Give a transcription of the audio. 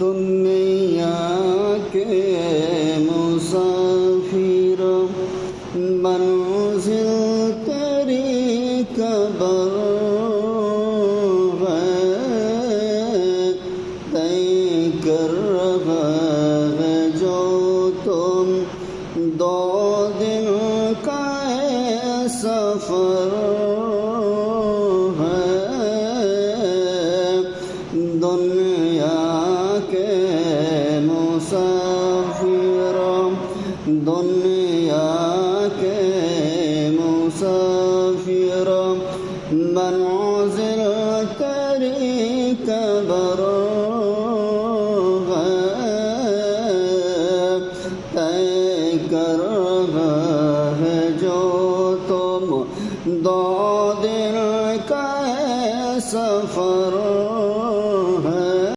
دنیا کے مسافر منزل تیری قبر ہے، طے کر رہا ہے جو تم 2 دن کا سفر ہے، دنیا کے مسافر